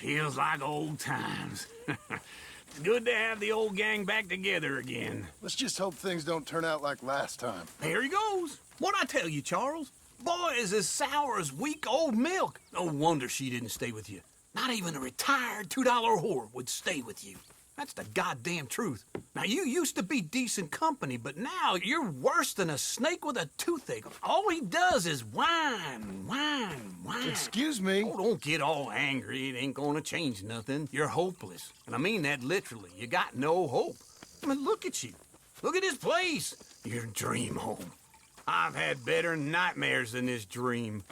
Feels like old times. It's good to have the old gang back together again. Let's just hope things don't turn out like last time. Here he goes. What'd I tell you, Charles? Boy is as sour as weak old milk. No wonder she didn't stay with you. Not even a retired $2 whore would stay with you. That's the goddamn truth. Now, you used to be decent company, but now you're worse than a snake with a toothache. All he does is whine, whine, whine. Excuse me? Oh, don't get all angry. It ain't gonna change nothing. You're hopeless. And I mean that literally. You got no hope. I mean, look at you. Look at this place. Your dream home. I've had better nightmares than this dream.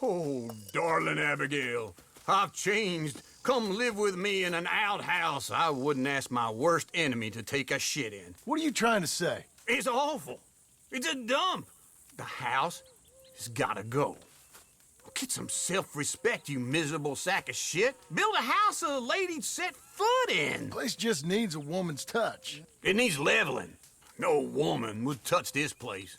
Oh, darling Abigail, I've changed. Come live with me in an outhouse I wouldn't ask my worst enemy to take a shit in. What are you trying to say? It's awful. It's a dump. The house has gotta go. Get some self-respect, you miserable sack of shit. Build a house a lady'd set foot in. The place just needs a woman's touch. It needs leveling. No woman would touch this place.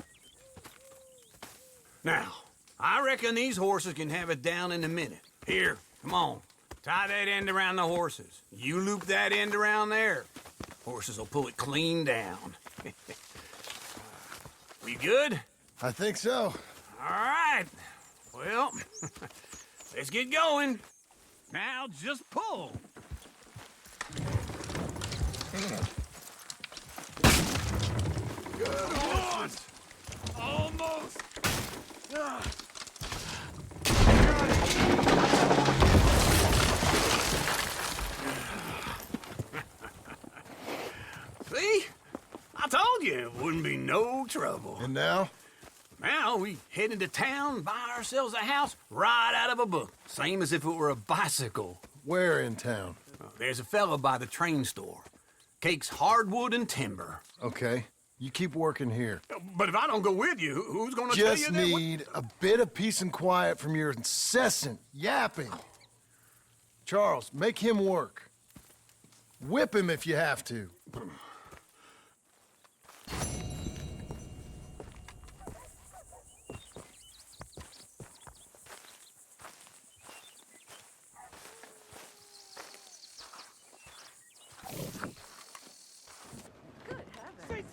Now, I reckon these horses can have it down in a minute. Here, come on. Tie that end around the horses. You loop that end around there. Horses will pull it clean down. We good? I think so. All right. Well, let's get going. Now just pull. Good horses. Almost. See? I told you it wouldn't be no trouble. And now? Now we head into town, buy ourselves a house right out of a book. Same as if it were a bicycle. Where in town? There's a fella by the train store. Cakes hardwood and timber. Okay. You keep working here. But if I don't go with you, who's gonna tell you Just that? need a bit of peace and quiet from your incessant yapping. Charles, make him work. Whip him if you have to.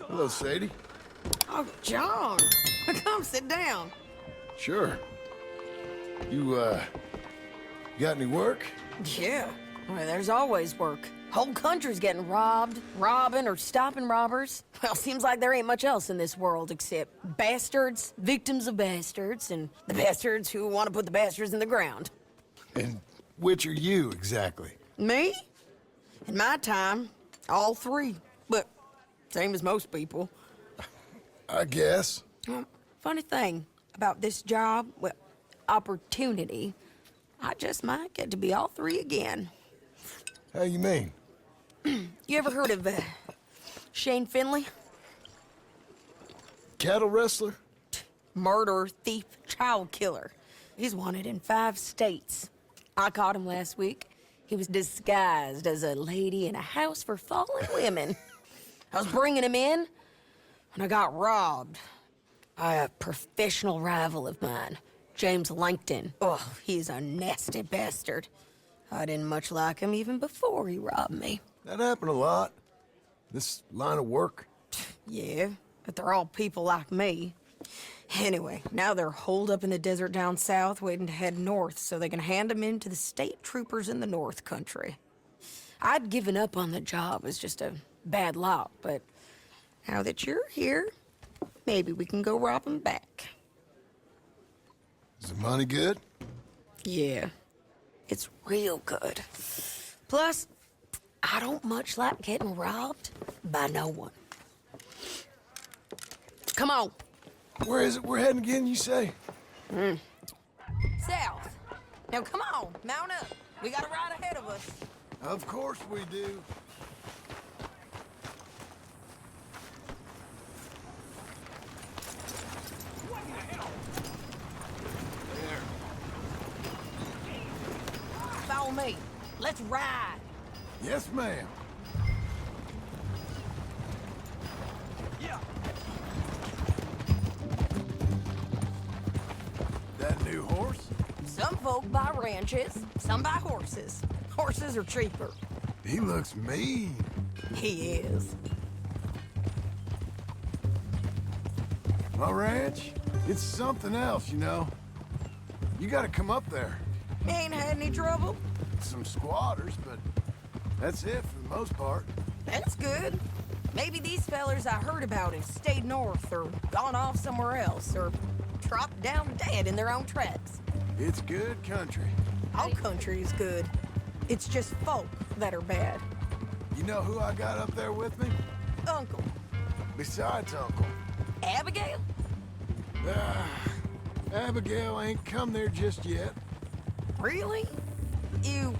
Hello, Sadie. Oh, John, come sit down. Sure. You got any work? Yeah, well, there's always work. Whole country's getting robbed, robbing, or stopping robbers. Well, seems like there ain't much else in this world except bastards, victims of bastards, and the bastards who want to put the bastards in the ground. And which are you, exactly? Me? In my time, all three. But same as most people. I guess. Funny thing about this job, well, opportunity, I just might get to be all three again. How you mean? You ever heard of Shane Finley? Cattle wrestler? Murderer, thief, child killer. He's wanted in 5 states. I caught him last week. He was disguised as a lady in a house for fallen women. I was bringing him in, and I got robbed by a professional rival of mine, James Langton. Oh, he's a nasty bastard. I didn't much like him even before he robbed me. That happened a lot. This line of work. Yeah, but they're all people like me. Anyway, now they're holed up in the desert down south, waiting to head north so they can hand them in to the state troopers in the north country. I'd given up on the job as just a bad lot, but now that you're here, maybe we can go rob them back. Is the money good? Yeah, it's real good. Plus, I don't much like getting robbed by no one. Come on. Where is it we're heading again, you say? South. Now come on, mount up. We got a ride ahead of us. Of course we do. Follow me. Let's ride. Yes, ma'am. Yeah. That new horse? Some folk buy ranches, some buy horses. Horses are cheaper. He looks mean. He is. My ranch, it's something else, you know. You gotta come up there. Ain't had any trouble? Some squatters, but that's it for the most part. That's good. Maybe these fellers I heard about have stayed north or gone off somewhere else or dropped down dead in their own tracks. It's good country. All country is good. It's just folk that are bad. You know who I got up there with me? Uncle. Besides Uncle. Abigail? Abigail ain't come there just yet. Really? You,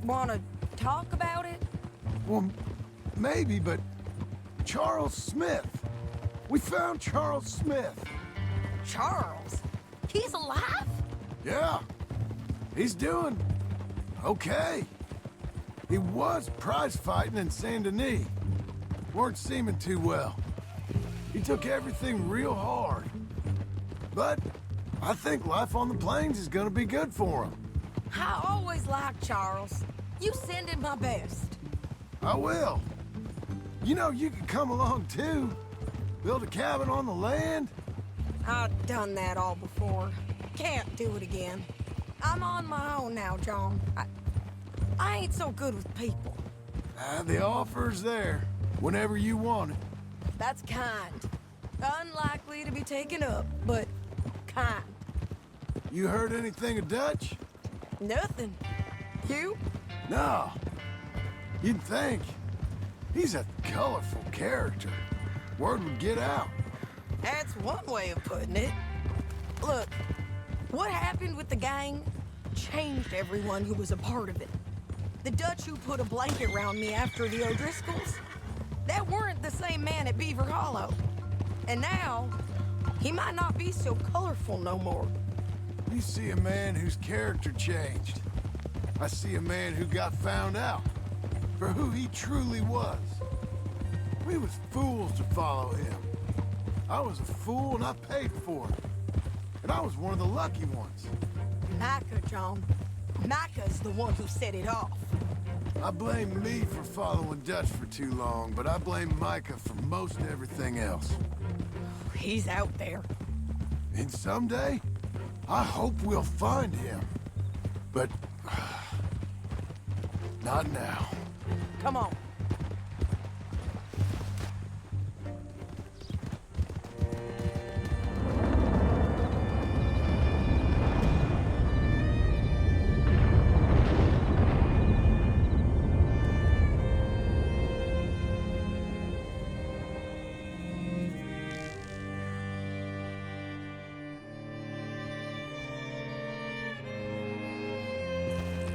wanna talk about it? Well, maybe, but Charles Smith. We found Charles Smith. Charles? He's alive? Yeah. He's doing okay. He was prize fighting in Saint Denis. Weren't seeming too well. He took everything real hard. But I think life on the plains is gonna be good for him. I always liked Charles. You send him my best. I will. You know, you could come along too. Build a cabin on the land. I've done that all before. Can't do it again. I'm on my own now, John. I ain't so good with people. The offer's there, whenever you want it. That's kind. Unlikely to be taken up, but kind. You heard anything of Dutch? Nothing. You? No. You'd think. He's a colorful character. Word would get out. That's one way of putting it. Look, what happened with the gang changed everyone who was a part of it. The Dutch who put a blanket around me after the O'Driscolls, that weren't the same man at Beaver Hollow. And now, he might not be so colorful no more. You see a man whose character changed. I see a man who got found out for who he truly was. We was fools to follow him. I was a fool and I paid for it. And I was one of the lucky ones. Micah, John. Micah's the one who set it off. I blame me for following Dutch for too long, but I blame Micah for most everything else. He's out there. And someday, I hope we'll find him. But not now. Come on.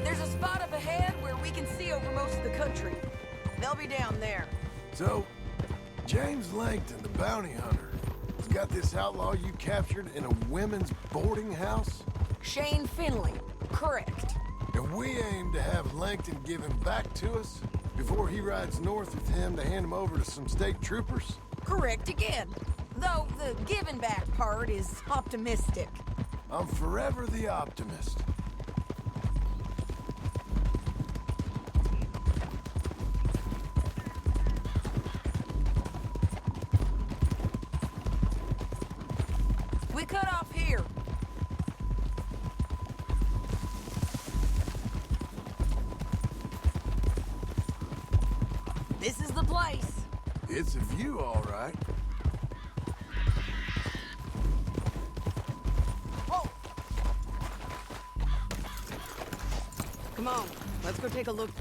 There's a spot up ahead where we can see over most of the country. They'll be down there. So, James Langton, the bounty hunter, has got this outlaw you captured in a women's boarding house? Shane Finley. Correct. And we aim to have Langton give him back to us before he rides north with him to hand him over to some state troopers? Correct again. Though the giving back part is optimistic. I'm forever the optimist. We cut off here. This is the place. It's a view, all right. Whoa! Come on, let's go take a look.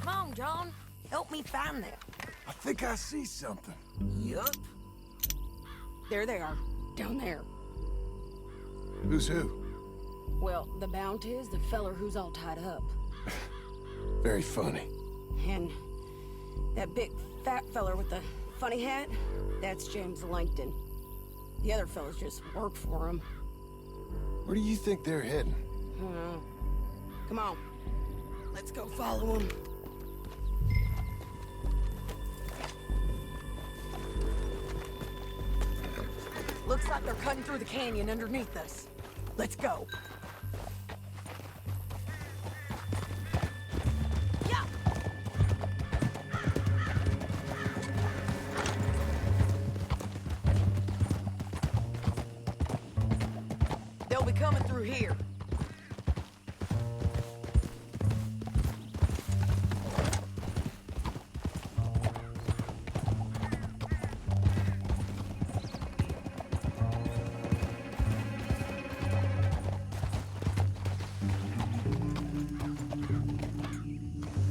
Come on, John. Help me find them. I think I see something. Yup. There they are, down there. Who's who? Well, the Bounty is the feller who's all tied up. Very funny. And that big fat feller with the funny hat, that's James Langton. The other fellas just work for him. Where do you think they're heading? Come on. Let's go follow him. Looks like they're cutting through the canyon underneath us. Let's go. Yeah. They'll be coming through here.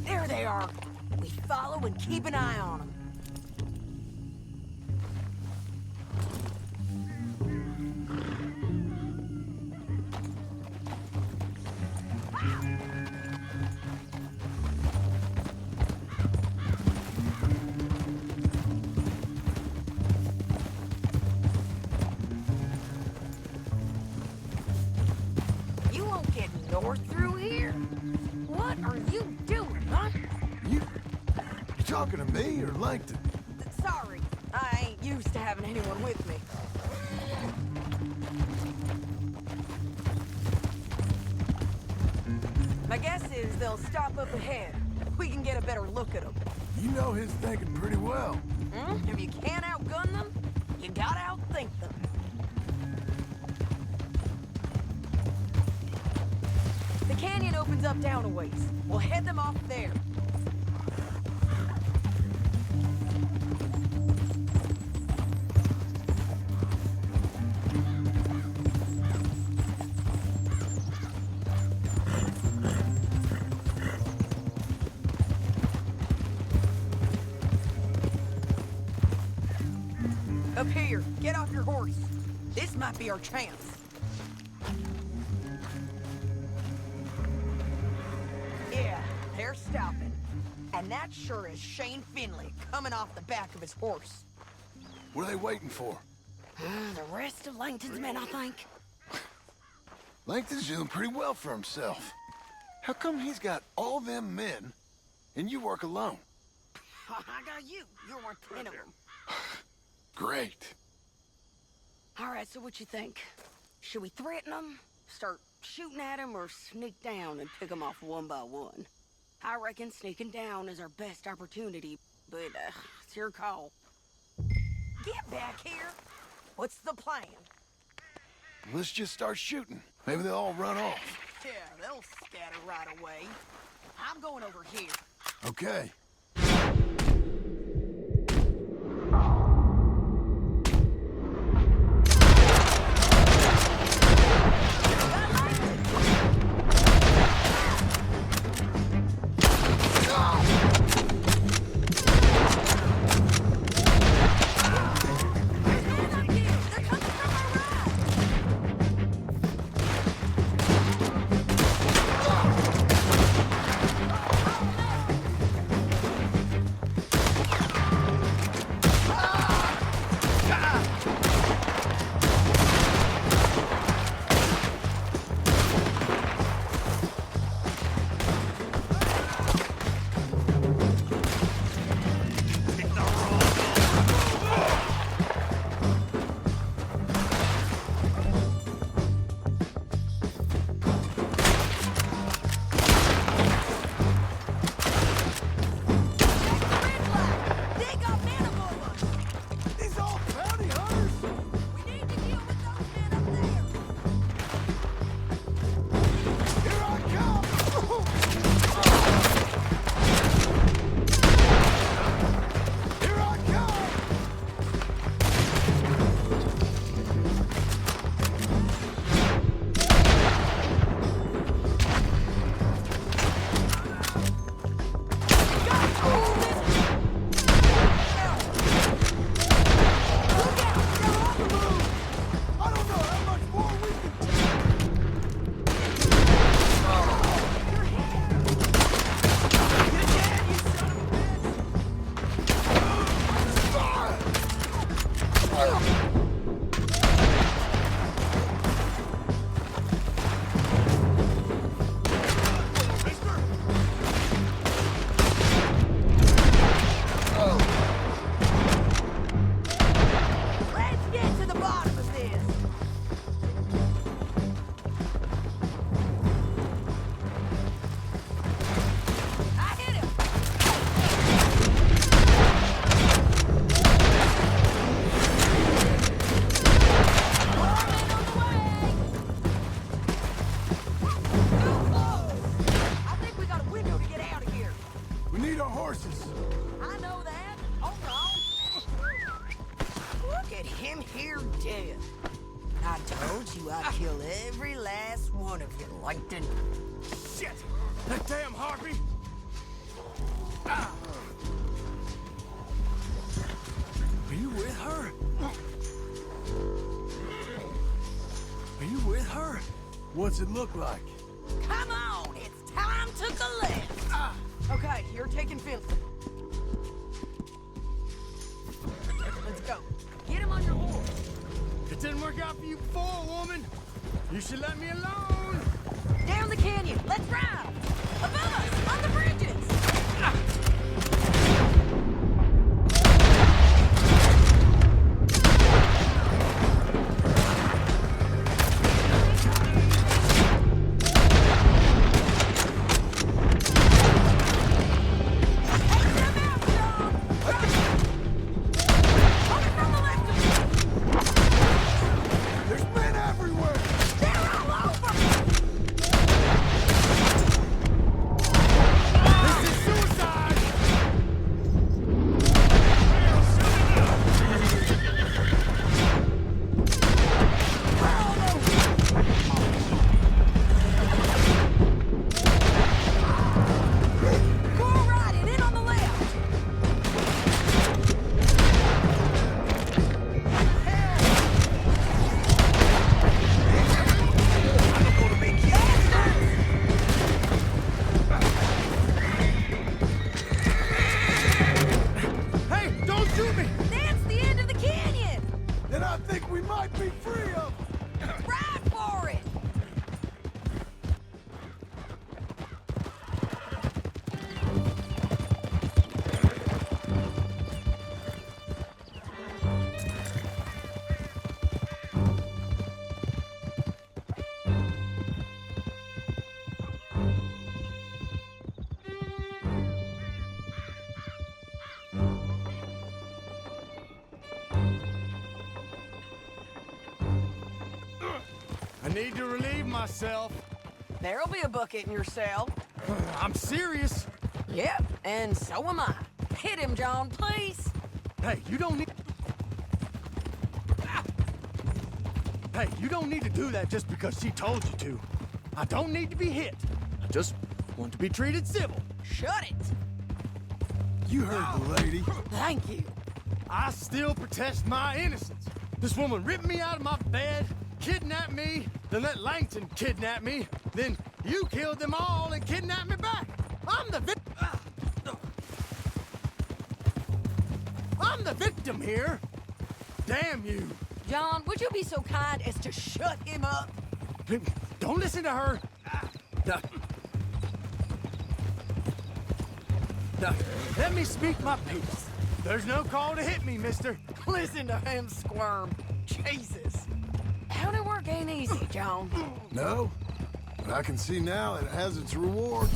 There they are. We follow and keep an eye on them. You won't get north through here? What are you doing, huh? You talking to me or Langton? Sorry, I ain't used to having anyone with me. My guess is they'll stop up ahead. We can get a better look at them. You know his thinking pretty well. If you can't outgun them, you gotta outthink them. The canyon opens up down a ways. We'll head them off there. Up here, get off your horse. This might be our chance. Yeah, they're stopping. And that sure is Shane Finley coming off the back of his horse. What are they waiting for? The rest of Langton's men, I think. Langton's doing pretty well for himself. How come he's got all them men and you work alone? I got you. You're worth 10 of them. Great. All right, so what you think? Should we threaten them, start shooting at them, or sneak down and pick them off one by one? I reckon sneaking down is our best opportunity, but it's your call. Get back here. What's the plan? Let's just start shooting. Maybe they'll all run off. Yeah, they'll scatter right away. I'm going over here. Okay. That damn harpy! Ah. Are you with her? Are you with her? What's it look like? Come on, it's time to collect. Okay, you're taking Phil. Let's go. Get him on your horse. It didn't work out for you before, woman. You should let me alone. Down the canyon. Let's ride. Above us, on the bridges. I need to relieve myself. There'll be a bucket in your cell. I'm serious. Yep, and so am I. Hit him, John, please. Hey, you don't need... Hey, you don't need to do that just because she told you to. I don't need to be hit. I just want to be treated civil. Shut it. You heard the lady. Thank you. I still protest my innocence. This woman ripped me out of my bed, kidnapped me, then let Langton kidnap me, then you killed them all and kidnapped me back. I'm the victim here. Damn you. John, would you be so kind as to shut him up? Don't listen to her. Let me speak my piece. There's no call to hit me, mister. Listen to him squirm. Jesus. Howdy work ain't easy, John. No, but I can see now it has its rewards.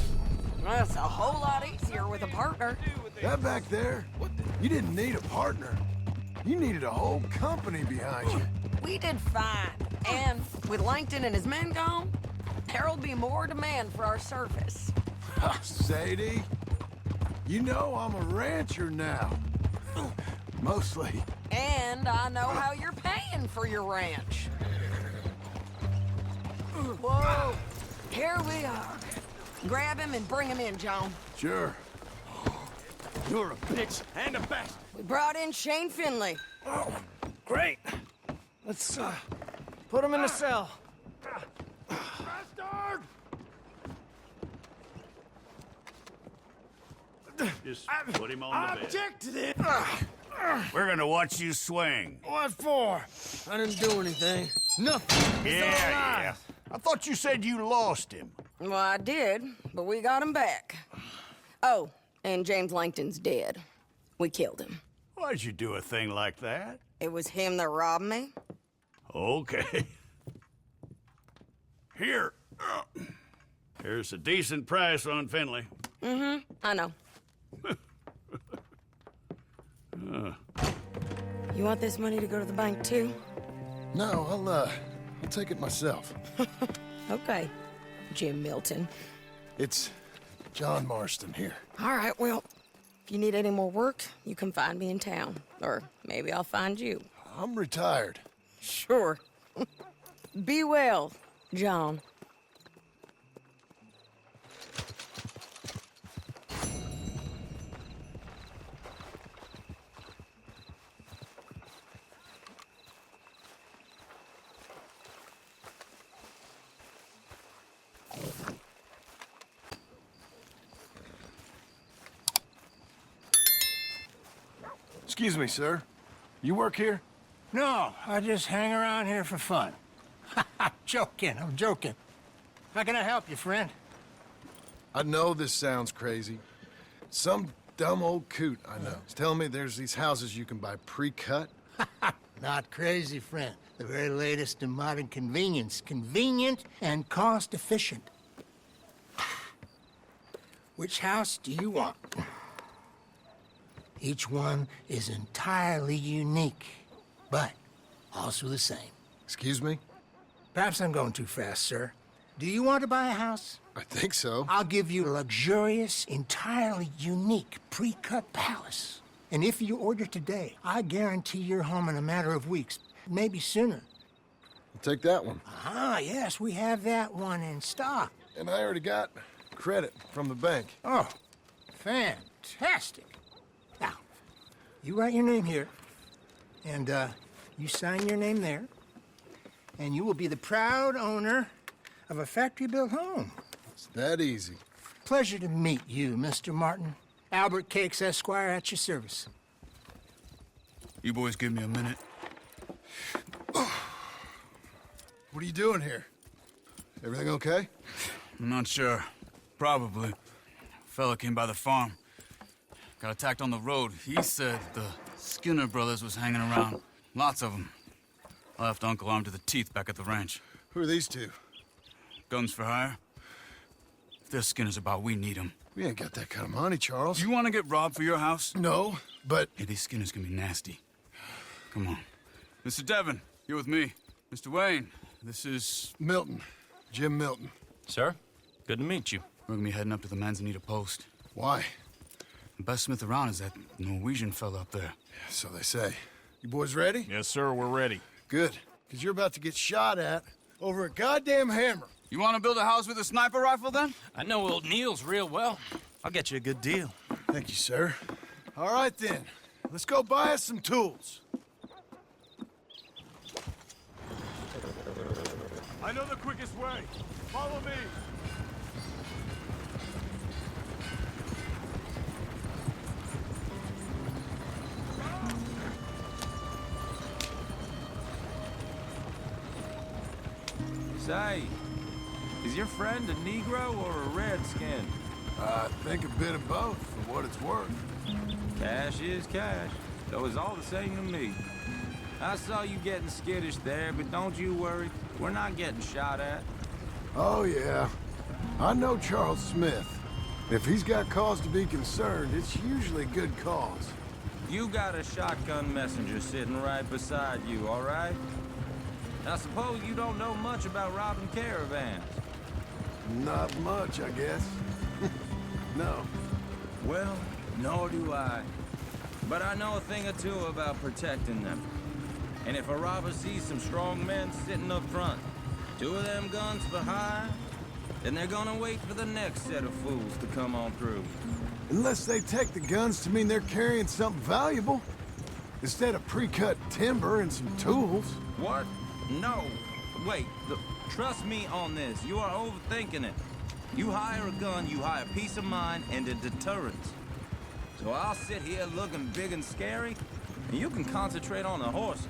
That's a whole lot easier with a partner. That back there, you didn't need a partner. You needed a whole company behind you. We did fine. And with Langton and his men gone, there'll be more demand for our service. Sadie, you know I'm a rancher now. Mostly. And I know how you're paying for your ranch. Whoa. Here we are. Grab him and bring him in, John. Sure. You're a bitch and a bastard. We brought in Shane Finley. Oh, great. Let's, put him in the cell. Bastard! Just put him on the bed. Object to this! We're gonna watch you swing. What for? I didn't do anything. Nothing. Yeah. I thought you said you lost him. Well, I did, but we got him back. Oh, and James Langton's dead. We killed him. Why'd you do a thing like that? It was him that robbed me. Okay. Here. Here's a decent price on Finley. I know. You want this money to go to the bank, too? No, I'll take it myself. Okay, Jim Milton. It's John Marston here. All right, well, if you need any more work, you can find me in town. Or maybe I'll find you. I'm retired. Sure. Be well, John. Excuse me, sir. You work here? No, I just hang around here for fun. I'm joking. How can I help you, friend? I know this sounds crazy. Some dumb old coot I know is telling me there's these houses you can buy pre-cut. Not crazy, friend. The very latest in modern convenience. Convenient and cost-efficient. Which house do you want? Each one is entirely unique, but also the same. Excuse me? Perhaps I'm going too fast, sir. Do you want to buy a house? I think so. I'll give you a luxurious, entirely unique pre-cut palace. And if you order today, I guarantee you're home in a matter of weeks, maybe sooner. I'll take that one. Ah, yes, we have that one in stock. And I already got credit from the bank. Oh, fantastic. Now, you write your name here, and you sign your name there, and you will be the proud owner of a factory-built home. It's that easy. Pleasure to meet you, Mr. Martin. Albert Cakes, Esquire, at your service. You boys give me a minute. What are you doing here? Everything okay? I'm not sure. Probably. Fella came by the farm. Got attacked on the road. He said the Skinner brothers was hanging around. Lots of them. I left Uncle armed to the teeth back at the ranch. Who are these two? Guns for hire. If there's Skinners about, we need them. We ain't got that kind of money, Charles. You want to get robbed for your house? No, but... Hey, these Skinners can be nasty. Come on. Mr. Devon, you're with me. Mr. Wayne, this is... Milton. Jim Milton. Sir, good to meet you. We're gonna be heading up to the Manzanita post. Why? The best smith around is that Norwegian fella up there. So they say. You boys ready? Yes, sir, we're ready. Good. Because you're about to get shot at over a goddamn hammer. You want to build a house with a sniper rifle, then? I know old Neil's real well. I'll get you a good deal. Thank you, sir. All right, then. Let's go buy us some tools. I know the quickest way. Follow me. Say, is your friend a Negro or a Redskin? I think a bit of both, for what it's worth. Cash is cash, though it's all the same to me. I saw you getting skittish there, but don't you worry. We're not getting shot at. Oh, yeah. I know Charles Smith. If he's got cause to be concerned, it's usually a good cause. You got a shotgun messenger sitting right beside you, all right? I suppose you don't know much about robbing caravans. Not much, I guess. No. Well, nor do I. But I know a thing or two about protecting them. And if a robber sees some strong men sitting up front, 2 of them guns for hire, then they're gonna wait for the next set of fools to come on through. Unless they take the guns to mean they're carrying something valuable. Instead of pre-cut timber and some tools. What? No. Wait, look, trust me on this. You are overthinking it. You hire a gun, you hire peace of mind and a deterrent. So I'll sit here looking big and scary, and you can concentrate on the horses.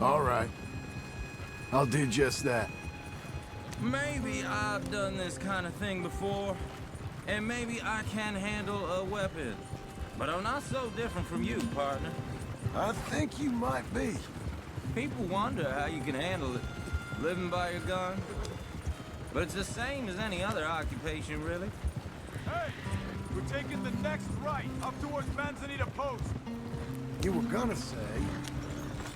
All right. I'll do just that. Maybe I've done this kind of thing before, and maybe I can handle a weapon. But I'm not so different from you, partner. I think you might be. People wonder how you can handle it, living by your gun. But it's the same as any other occupation, really. Hey, we're taking the next right, up towards Manzanita Post. You were gonna say...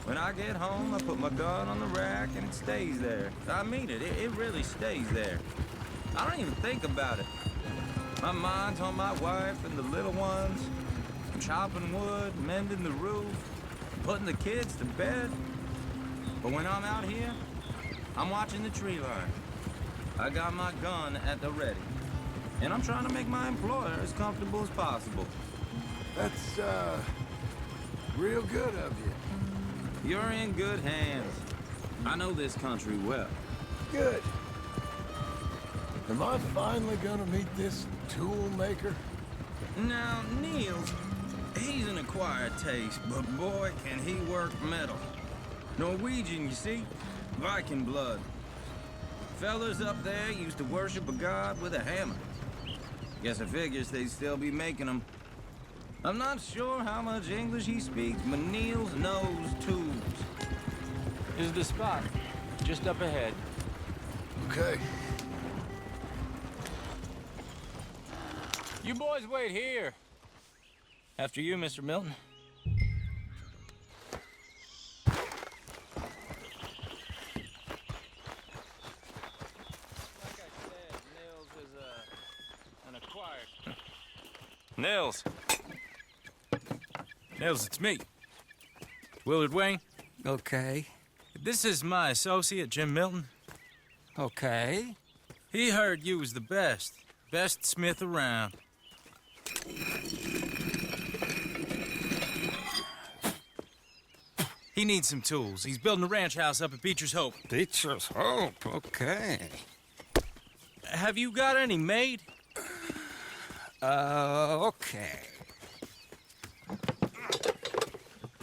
When I get home, I put my gun on the rack and it stays there. I mean it, it really stays there. I don't even think about it. My mind's on my wife and the little ones. I'm chopping wood, mending the roof, putting the kids to bed. But when I'm out here, I'm watching the tree line. I got my gun at the ready. And I'm trying to make my employer as comfortable as possible. That's, real good of you. You're in good hands. I know this country well. Good. Am I finally gonna meet this tool maker? Now, Niels, He's an acquired taste, but boy, can he work metal. Norwegian, you see? Viking blood. Fellas up there used to worship a god with a hammer. Guess I figures they'd still be making them. I'm not sure how much English he speaks, but Niels knows tools. Is the spot just up ahead. Okay. You boys wait here. After you, Mr. Milton. Nils. Nils, it's me. Willard Wayne. Okay. This is my associate, Jim Milton. Okay. He heard you was the best. Best smith around. He needs some tools. He's building a ranch house up at Beecher's Hope. Beecher's Hope, okay. Have you got any made? Okay.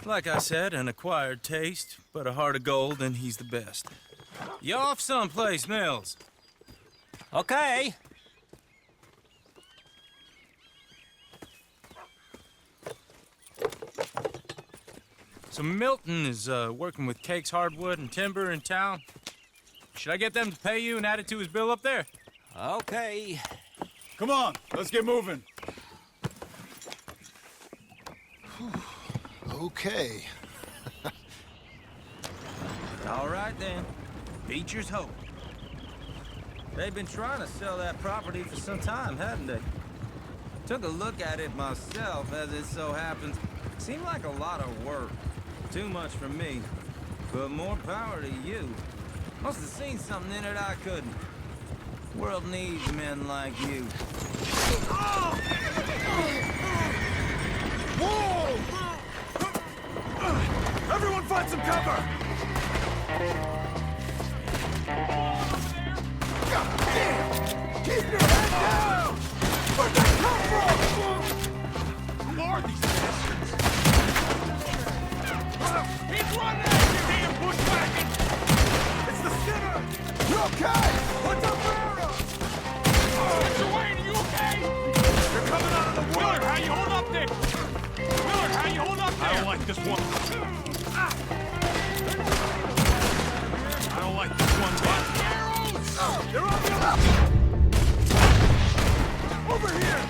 Like I said, an acquired taste, but a heart of gold, and he's the best. You off someplace, Nils? Okay. So Milton is working with Cake's Hardwood and Timber in town. Should I get them to pay you and add it to his bill up there? Okay. Come on, let's get moving. Okay. All right then, Beecher's Hope. They've been trying to sell that property for some time, hadn't they? Took a look at it myself, as it so happens. Seemed like a lot of work. Too much for me. But more power to you. Must have seen something in it I couldn't. World needs men like you. Whoa! Everyone find some cover! God damn! Keep your head down! Where'd they come from? Who are these bastards? He's running! You damn bushwhacker! It's the Skinner! You okay? What's up, Barrow? Mr. Wayne, are you okay? You're coming out of the woods! Willard, how you hold up there? Willard, how you hold up there? I don't like this one. I don't like this one, but... They're on the left! Over here!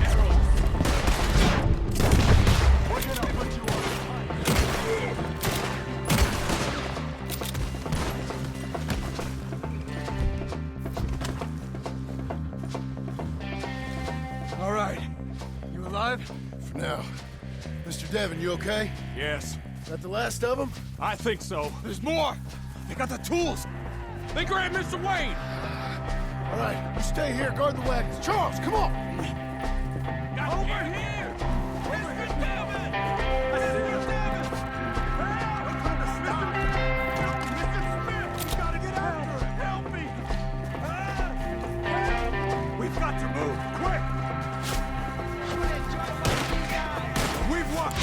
Arrows! What can I put you on? All right. You alive? For now. Mr. Devon, you okay? Yes, Is that the last of them? I think so. There's more! They got the tools! They grabbed Mr. Wayne! All right, you stay here, guard the wagons. Charles, come on! Over here! Mr. Devon! Mr. Devon! Mr. Smith! We gotta get after him! Help me! We've got to move, quick! We've walked...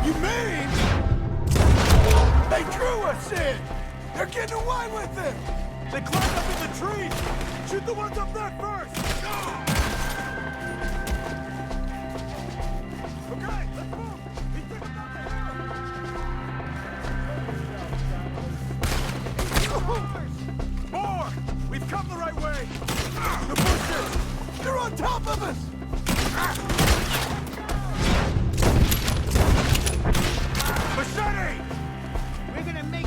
You mean? They drew us in! They're getting away with it! They climbed up in the trees! Shoot the ones up there first! Okay, let's move! He took them down the hill! More! We've come the right way! The bushes! They're on top of us! Machete! We're gonna make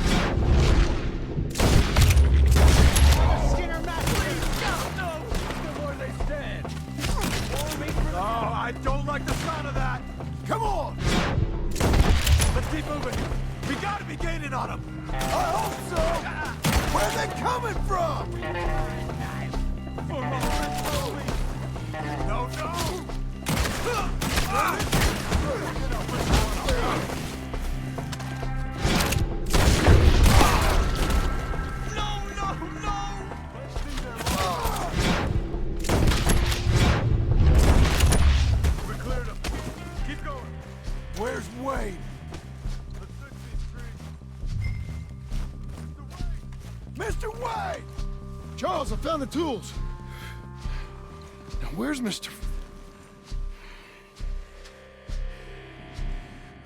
Skinner massacre. No! The more they stand! Oh, I don't like the sound of that! Come on! Let's keep moving! We gotta be gaining on them! I hope so! Where are they coming from? No, no! Outlaws, I found the tools. Now, where's Mr.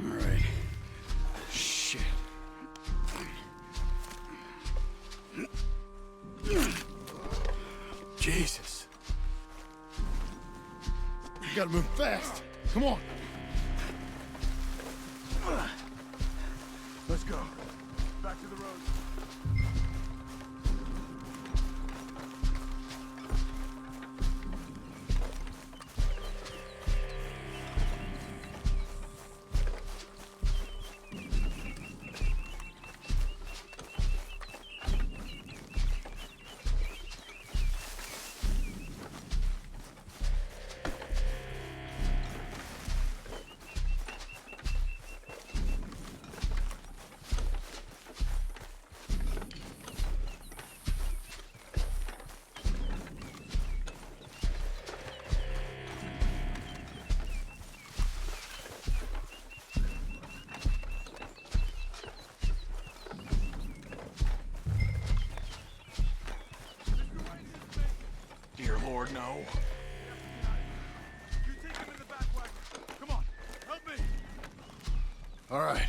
All right. Shit. Jesus. You gotta move fast. Come on. Let's go. Back to the road. Dear Lord, no. You take him in the back wagon. Come on, help me. All right,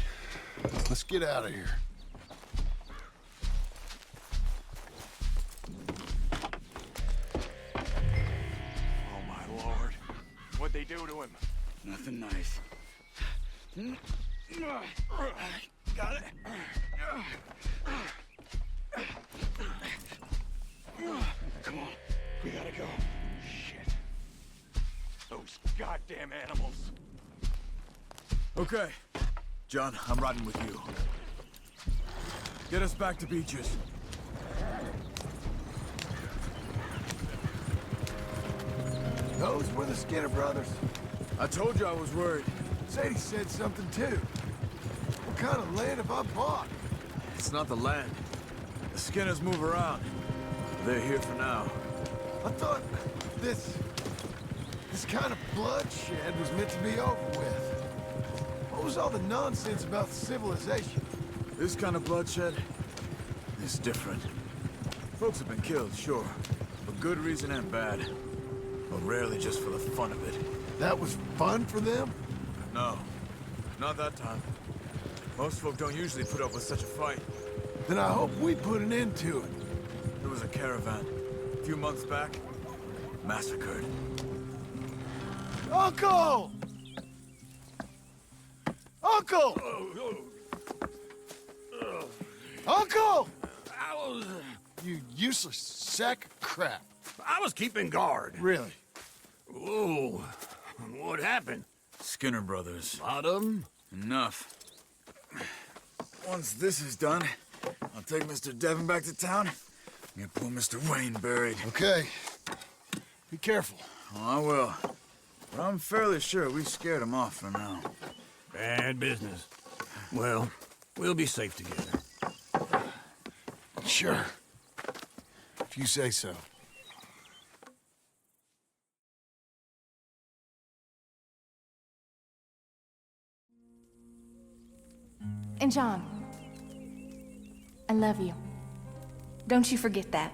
let's get out of here. Oh, my Lord. What'd they do to him? Nothing nice. Got it. Come on. We gotta go. Shit. Those goddamn animals. Okay. John, I'm riding with you. Get us back to Beaches. Those were the Skinner brothers. I told you I was worried. Sadie said something too. What kind of land have I bought? It's not the land. The Skinners move around. They're here for now. I thought this kind of bloodshed was meant to be over with. What was all the nonsense about civilization? This kind of bloodshed is different. Folks have been killed, sure. For good reason and bad. But rarely just for the fun of it. That was fun for them? No. Not that time. Most folk don't usually put up with such a fight. Then I hope we put an end to it. There was a caravan. A few months back. Massacred. Uncle! Uncle! Uncle! You useless sack of crap. I was keeping guard. Really? Whoa. What happened? Skinner brothers. Lot of them? Enough. Once this is done, I'll take Mr. Devon back to town and get poor Mr. Wayne buried. Okay. Be careful. Oh, I will. But I'm fairly sure we scared him off for now. Bad business. Well, we'll be safe together. Sure. If you say so. And John, I love you. Don't you forget that.